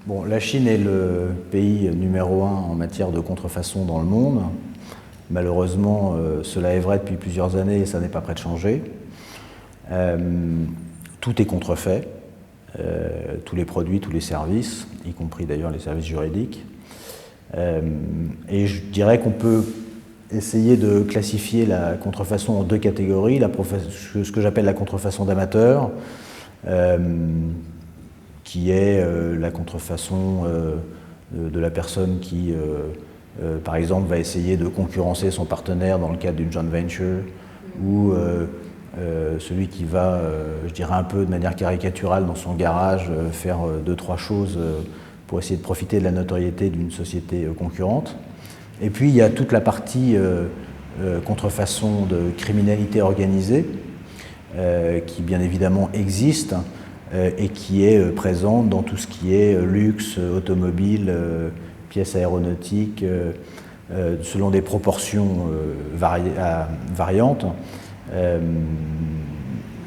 Bon, la Chine est le pays numéro 1 en matière de contrefaçon dans le monde. Malheureusement, cela est vrai depuis plusieurs années et ça n'est pas prêt de changer. Tout est contrefait, tous les produits, tous les services, y compris d'ailleurs les services juridiques. Et je dirais qu'on peut essayer de classifier la contrefaçon en deux catégories, ce que j'appelle la contrefaçon d'amateur, qui est la contrefaçon de la personne qui, par exemple, va essayer de concurrencer son partenaire dans le cadre d'une joint venture, ou celui qui va, je dirais un peu de manière caricaturale dans son garage, faire deux, trois choses pour essayer de profiter de la notoriété d'une société concurrente. Et puis il y a toute la partie contrefaçon de criminalité organisée, qui bien évidemment existe et qui est présente dans tout ce qui est luxe, automobile, pièces aéronautiques, selon des proportions variantes.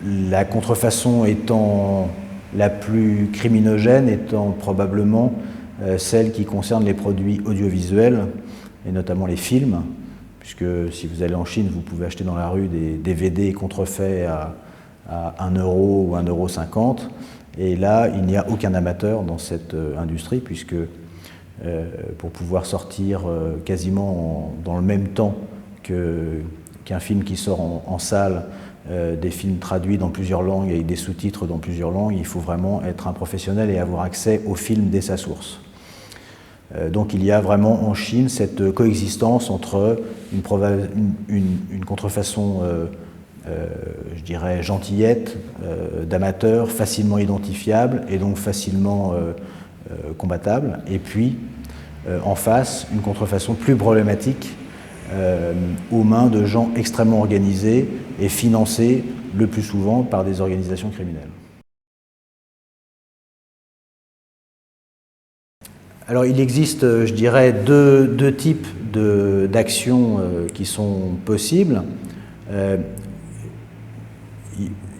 La contrefaçon étant la plus criminogène, étant probablement celle qui concerne les produits audiovisuels, et notamment les films, puisque si vous allez en Chine, vous pouvez acheter dans la rue des DVD contrefaits à 1 euro ou 1,50 €. Et là, il n'y a aucun amateur dans cette industrie, puisque pour pouvoir sortir quasiment dans le même temps qu'un film qui sort en salle, des films traduits dans plusieurs langues avec des sous-titres dans plusieurs langues, il faut vraiment être un professionnel et avoir accès au film dès sa source. Donc il y a vraiment en Chine cette coexistence entre une contrefaçon, je dirais, gentillette, d'amateur, facilement identifiable et donc facilement combattable, et puis en face, une contrefaçon plus problématique aux mains de gens extrêmement organisés et financés le plus souvent par des organisations criminelles. Alors il existe, je dirais, deux types d'actions qui sont possibles.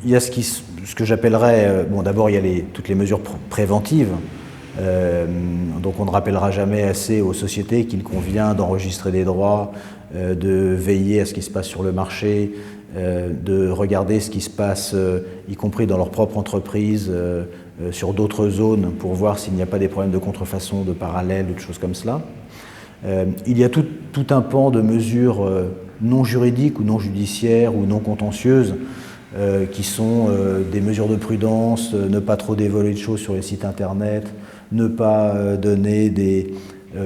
Il y a ce que j'appellerais, bon d'abord il y a toutes les mesures préventives. Donc on ne rappellera jamais assez aux sociétés qu'il convient d'enregistrer des droits, de veiller à ce qui se passe sur le marché, de regarder ce qui se passe, y compris dans leur propre entreprise, sur d'autres zones, pour voir s'il n'y a pas des problèmes de contrefaçon, de parallèle, ou de choses comme cela. Il y a tout un pan de mesures non juridiques ou non judiciaires ou non contentieuses, qui sont des mesures de prudence, ne pas trop dévoiler de choses sur les sites internet, ne pas donner des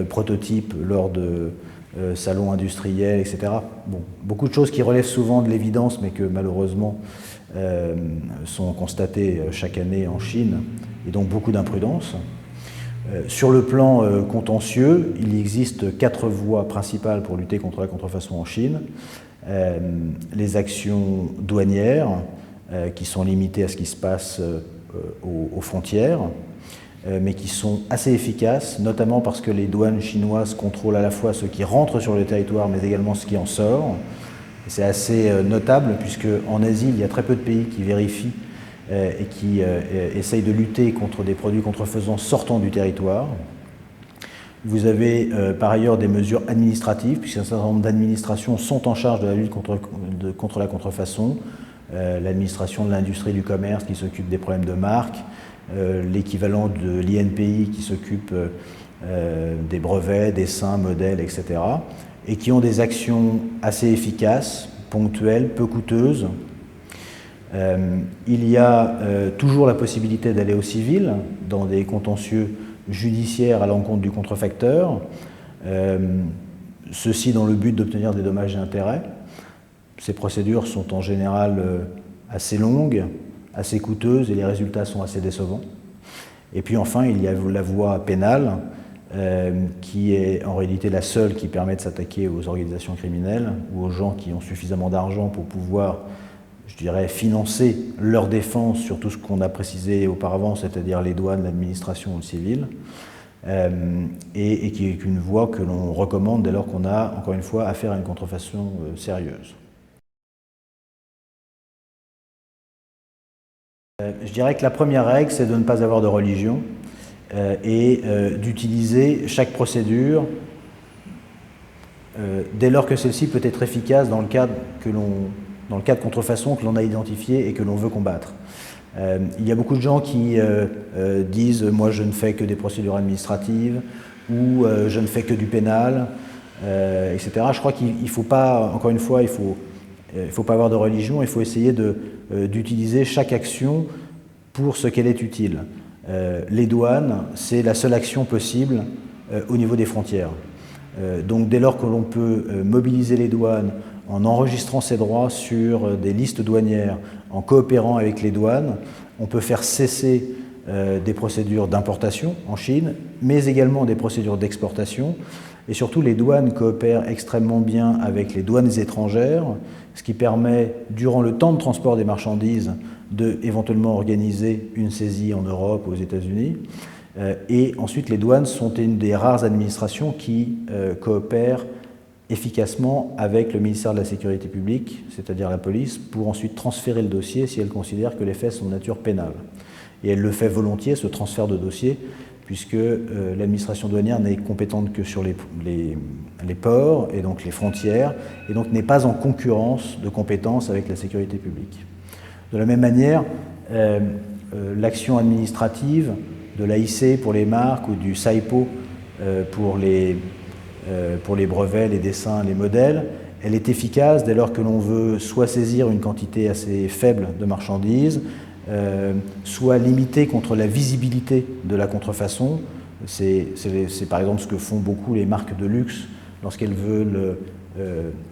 prototypes lors de salons industriels, etc. Bon, beaucoup de choses qui relèvent souvent de l'évidence, mais que malheureusement sont constatées chaque année en Chine, et donc beaucoup d'imprudence. Sur le plan contentieux, il existe 4 voies principales pour lutter contre la contrefaçon en Chine. Les actions douanières, qui sont limitées à ce qui se passe aux frontières, mais qui sont assez efficaces, notamment parce que les douanes chinoises contrôlent à la fois ce qui rentre sur le territoire, mais également ce qui en sort. C'est assez notable, puisque en Asie, il y a très peu de pays qui vérifient et qui essayent de lutter contre des produits contrefaisants sortant du territoire. Vous avez par ailleurs des mesures administratives, puisqu'un certain nombre d'administrations sont en charge de la lutte contre la contrefaçon. L'administration de l'industrie du commerce qui s'occupe des problèmes de marque, l'équivalent de l'INPI qui s'occupe des brevets, dessins, modèles, etc. Et qui ont des actions assez efficaces, ponctuelles, peu coûteuses. Il y a toujours la possibilité d'aller au civil dans des contentieux judiciaires à l'encontre du contrefacteur, ceci dans le but d'obtenir des dommages et intérêts. Ces procédures sont en général assez longues, assez coûteuses, et les résultats sont assez décevants. Et puis enfin, il y a la voie pénale, qui est en réalité la seule qui permet de s'attaquer aux organisations criminelles ou aux gens qui ont suffisamment d'argent pour pouvoir, je dirais, financer leur défense sur tout ce qu'on a précisé auparavant, c'est-à-dire les douanes, l'administration ou le civil, et qui est une voie que l'on recommande dès lors qu'on a, encore une fois, affaire à une contrefaçon sérieuse. Je dirais que la première règle, c'est de ne pas avoir de religion et d'utiliser chaque procédure dès lors que celle-ci peut être efficace dans le cadre de contrefaçon que l'on a identifié et que l'on veut combattre. Il y a beaucoup de gens qui disent « moi je ne fais que des procédures administratives » ou « je ne fais que du pénal », etc. Je crois qu'il ne faut pas, encore une fois, il faut pas avoir de religion, il faut essayer d'utiliser chaque action pour ce qu'elle est utile. Les douanes, c'est la seule action possible au niveau des frontières. Donc dès lors que l'on peut mobiliser les douanes en enregistrant ses droits sur des listes douanières, en coopérant avec les douanes, on peut faire cesser des procédures d'importation en Chine, mais également des procédures d'exportation. Et surtout, les douanes coopèrent extrêmement bien avec les douanes étrangères, ce qui permet, durant le temps de transport des marchandises, de éventuellement organiser une saisie en Europe ou aux États-Unis. Et ensuite, les douanes sont une des rares administrations qui coopèrent efficacement avec le ministère de la Sécurité publique, c'est-à-dire la police, pour ensuite transférer le dossier si elle considère que les faits sont de nature pénale. Et elle le fait volontiers, ce transfert de dossier, puisque l'administration douanière n'est compétente que sur les ports et donc les frontières, et donc n'est pas en concurrence de compétences avec la sécurité publique. De la même manière, l'action administrative de l'AIC pour les marques ou du SAIPO pour les brevets, les dessins, les modèles, elle est efficace dès lors que l'on veut soit saisir une quantité assez faible de marchandises, soit limiter contre la visibilité de la contrefaçon. C'est par exemple ce que font beaucoup les marques de luxe lorsqu'elles veulent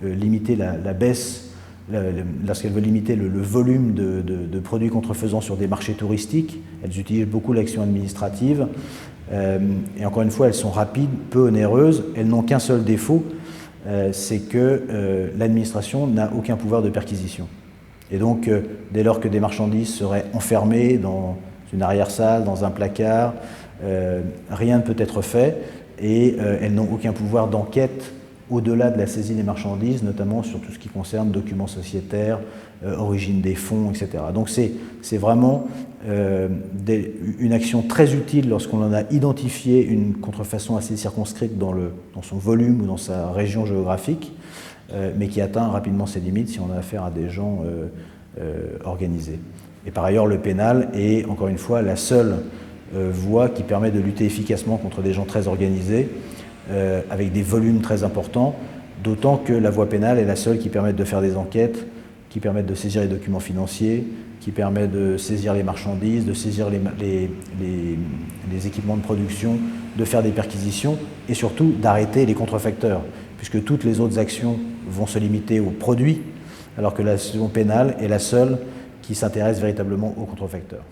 limiter la baisse, lorsqu'elles veulent limiter le volume de produits contrefaisants sur des marchés touristiques. Elles utilisent beaucoup l'action administrative. Et encore une fois, elles sont rapides, peu onéreuses. Elles n'ont qu'un seul défaut, c'est que l'administration n'a aucun pouvoir de perquisition. Et donc, dès lors que des marchandises seraient enfermées dans une arrière-salle, dans un placard, rien ne peut être fait et elles n'ont aucun pouvoir d'enquête au-delà de la saisie des marchandises, notamment sur tout ce qui concerne documents sociétaires, origine des fonds, etc. Donc c'est vraiment une action très utile lorsqu'on en a identifié une contrefaçon assez circonscrite dans son volume ou dans sa région géographique, mais qui atteint rapidement ses limites si on a affaire à des gens organisés. Et par ailleurs, le pénal est, encore une fois, la seule voie qui permet de lutter efficacement contre des gens très organisés, avec des volumes très importants, d'autant que la voie pénale est la seule qui permet de faire des enquêtes, qui permet de saisir les documents financiers, qui permet de saisir les marchandises, de saisir les équipements de production, de faire des perquisitions et surtout d'arrêter les contrefacteurs, puisque toutes les autres actions vont se limiter aux produits, alors que l'action pénale est la seule qui s'intéresse véritablement aux contrefacteurs.